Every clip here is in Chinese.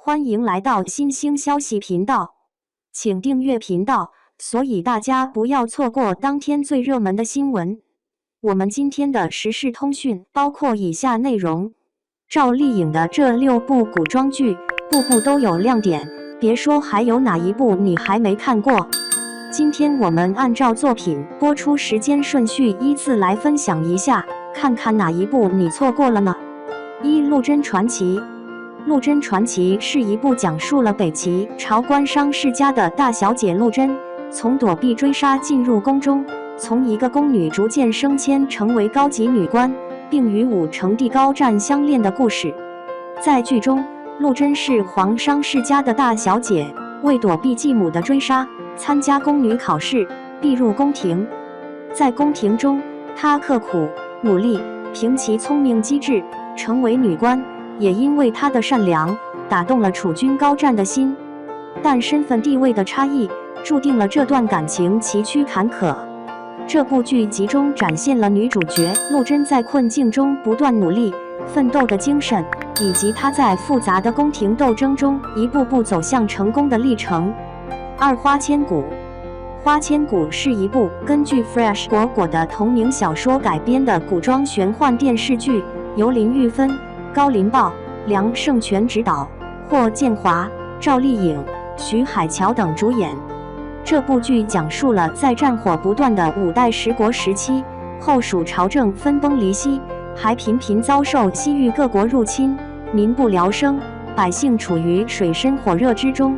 欢迎来到新兴消息频道，请订阅频道，所以大家不要错过当天最热门的新闻。我们今天的时事通讯包括以下内容：赵丽颖的这6部古装剧，部部都有亮点，别说还有哪一部你还没看过。今天我们按照作品播出时间顺序依次来分享一下，看看哪一部你错过了呢？1. 陆贞传奇。陆贞传奇是一部讲述了北齐朝官商世家的大小姐陆贞，从躲避追杀进入宫中，从一个宫女逐渐升迁成为高级女官，并与武成帝高湛相恋的故事。在剧中，陆贞是皇商世家的大小姐，为躲避继母的追杀，参加宫女考试，逼入宫廷。在宫廷中，她刻苦努力，凭其聪明机智，成为女官。也因为她的善良，打动了储君高湛的心，但身份地位的差异，注定了这段感情崎岖坎坷。这部剧集中展现了女主角陆贞在困境中不断努力、奋斗的精神，以及她在复杂的宫廷斗争中一步步走向成功的历程。2. 花千骨。花千骨是一部根据 Fresh 果果的同名小说改编的古装玄幻电视剧，由林玉芬、高林豹、梁圣权执导，霍建华、赵丽颖、徐海乔等主演。这部剧讲述了在战火不断的5代十国时期，后蜀朝政分崩离析，还频频遭受西域各国入侵，民不聊生，百姓处于水深火热之中。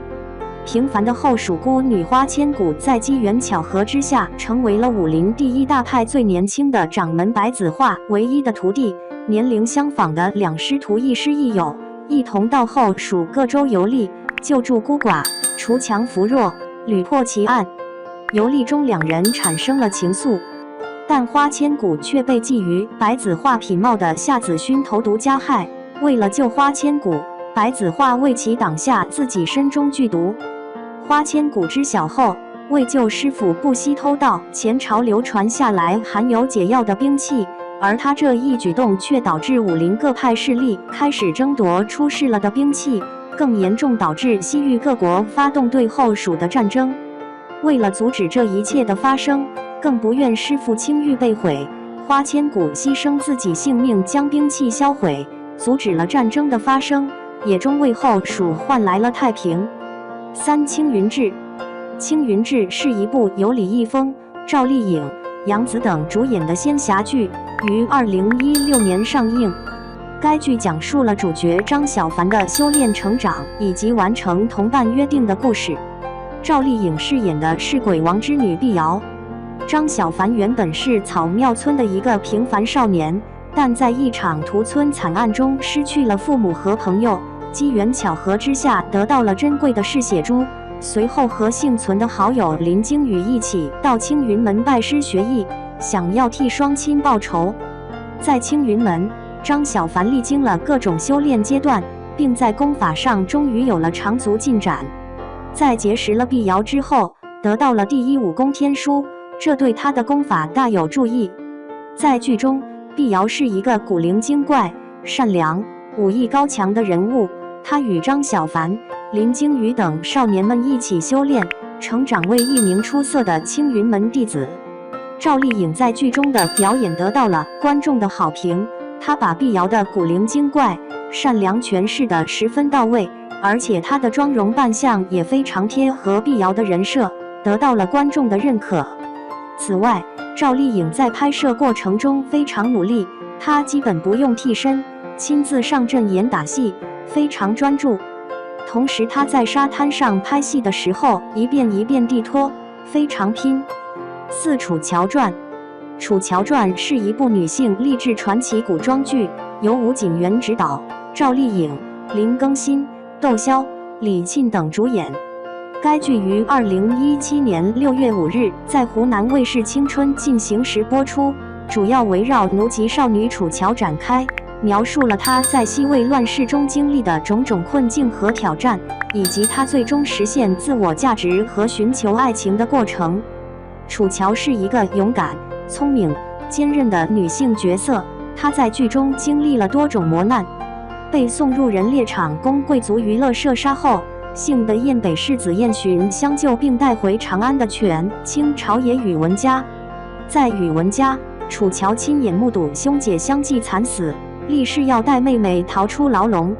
平凡的后蜀孤女花千骨，在机缘巧合之下，成为了武林第一大派最年轻的掌门白子画唯一的徒弟。年龄相仿的2师徒亦师亦友，一同到后蜀各州游历，救助孤寡，除强扶弱，屡破奇案。游历中2人产生了情愫，但花千骨却被觊觎白子画品貌的夏子勋投毒加害。为了救花千骨，白子画为其挡下自己身中剧毒。花千骨知晓后，为救师傅不惜偷盗前朝流传下来含有解药的兵器。而他这一举动却导致武林各派势力开始争夺出事了的兵器，更严重导致西域各国发动对后蜀的战争。为了阻止这一切的发生，更不愿师傅清誉被毁，花千骨牺牲自己性命将兵器销毁，阻止了战争的发生，也终为后蜀换来了太平。3. 青云志。青云志是一部由李易峰、赵丽颖、杨紫等主演的仙侠剧，于2016年上映。该剧讲述了主角张小凡的修炼成长以及完成同伴约定的故事。赵丽颖饰演的是鬼王之女碧瑶。张小凡原本是草庙村的一个平凡少年，但在一场屠村惨案中失去了父母和朋友，机缘巧合之下得到了珍贵的嗜血珠。随后和幸存的好友林惊羽一起到青云门拜师学艺，想要替双亲报仇。在青云门，张小凡历经了各种修炼阶段，并在功法上终于有了长足进展。在结识了碧瑶之后，得到了第一武功天书，这对他的功法大有助益。在剧中，碧瑶是一个古灵精怪、善良、武艺高强的人物。他与张小凡、林惊羽等少年们一起修炼，成长为一名出色的青云门弟子。赵丽颖在剧中的表演得到了观众的好评，她把碧瑶的古灵精怪、善良诠释得十分到位，而且她的妆容扮相也非常贴合碧瑶的人设，得到了观众的认可。此外，赵丽颖在拍摄过程中非常努力，她基本不用替身，亲自上阵演打戏，非常专注。同时她在沙滩上拍戏的时候一遍一遍地拖，非常拼。4. 楚乔传。楚乔传是一部女性励志传奇古装剧，由吴景元执导，赵丽颖、林更新、窦骁、李沁等主演。该剧于2017年6月5日在湖南卫视青春进行时播出，主要围绕奴籍少女楚乔展开，描述了她在西魏乱世中经历的种种困境和挑战，以及她最终实现自我价值和寻求爱情的过程。楚乔是一个勇敢、聪明、坚韧的女性角色，她在剧中经历了多种磨难，被送入人猎场供贵族娱乐射杀后，幸得燕北世子燕洵相救，并带回长安的权倾朝野宇文家。在宇文家，楚乔亲眼目睹兄姐相继惨死，立誓要带妹妹逃出牢笼。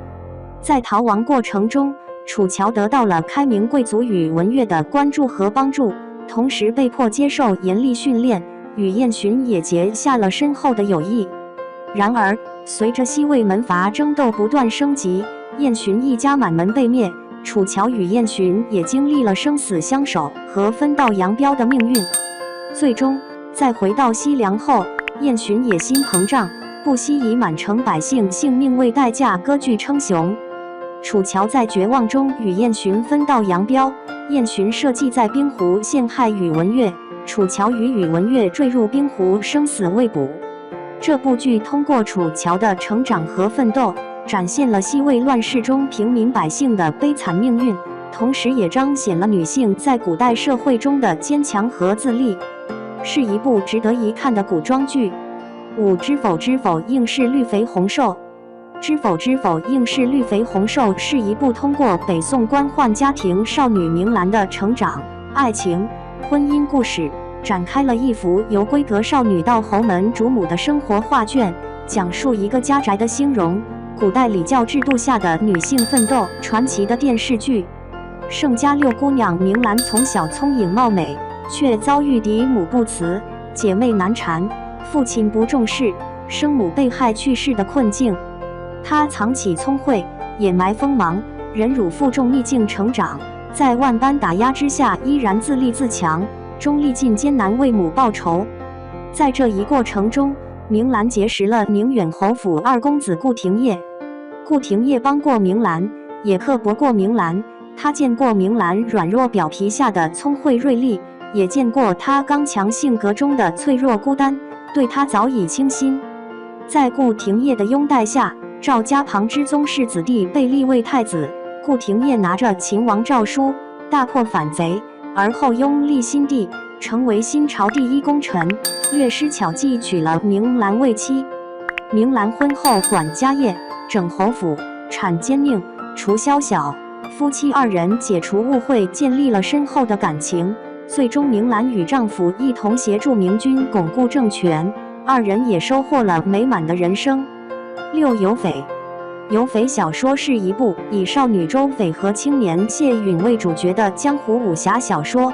在逃亡过程中，楚乔得到了开明贵族宇文越的关注和帮助，同时被迫接受严厉训练，与燕洵也结下了深厚的友谊。然而，随着西魏门阀争斗不断升级，燕洵一家满门被灭，楚乔与燕洵也经历了生死相守和分道扬镳的命运。最终，在回到西凉后，燕洵野心膨胀，不惜以满城百姓性命为代价割据称雄。楚乔在绝望中与燕洵分道扬镳，燕洵设计在冰湖陷害宇文越，楚乔与宇文越坠入冰湖，生死未卜。这部剧通过楚乔的成长和奋斗，展现了西魏乱世中平民百姓的悲惨命运，同时也彰显了女性在古代社会中的坚强和自立，是一部值得一看的古装剧。5知否知否应是绿肥红瘦。知否知否应是绿肥红瘦是一部通过北宋官宦家庭少女明兰的成长、爱情、婚姻故事，展开了一幅由闺阁少女到侯门主母的生活画卷，讲述一个家宅的兴荣，古代礼教制度下的女性奋斗传奇的电视剧。盛家六姑娘明兰从小聪颖貌美，却遭遇嫡母不慈、姐妹难缠、父亲不重视、生母被害去世的困境。她藏起聪慧，掩埋锋芒，忍辱负重，逆境成长，在万般打压之下依然自立自强，终历尽艰难为母报仇。在这一过程中，明兰结识了宁远侯府二公子顾廷烨。顾廷烨帮过明兰，也刻薄过明兰。他见过明兰软弱表皮下的聪慧锐利，也见过她刚强性格中的脆弱孤单，对她早已倾心。在顾廷烨的拥戴下，赵家旁支宗室子弟被立为太子。顾廷烨拿着秦王诏书，大破反贼，而后拥立新帝，成为新朝第一功臣，略施巧计娶了明兰为妻。明兰婚后管家业，整侯府，产奸佞，除宵小，夫妻二人解除误会，建立了深厚的感情。最终，明兰与丈夫一同协助明军巩固政权，二人也收获了美满的人生。6有匪。有匪小说是一部以少女周翡和青年谢允为主角的江湖武侠小说。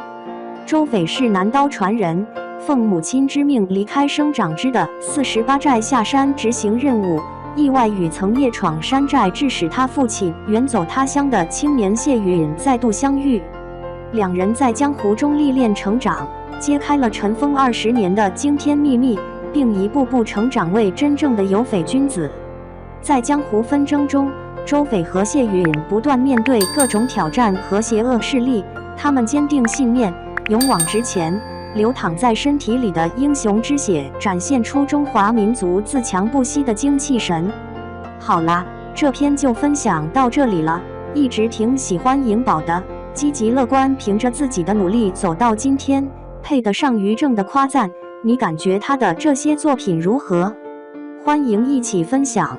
周翡是南刀传人，奉母亲之命离开生长之的48寨下山执行任务，意外与曾夜闯山寨致使他父亲远走他乡的青年谢允再度相遇。两人在江湖中历练成长，揭开了尘封20年的惊天秘密，并一步步成长为真正的有匪君子。在江湖纷争中，周翡和谢允不断面对各种挑战和邪恶势力，他们坚定信念，勇往直前，流淌在身体里的英雄之血展现出中华民族自强不息的精气神。好啦，这篇就分享到这里了。一直挺喜欢颖宝的，积极乐观，凭着自己的努力走到今天，配得上于正的夸赞。你感觉他的这些作品如何？欢迎一起分享。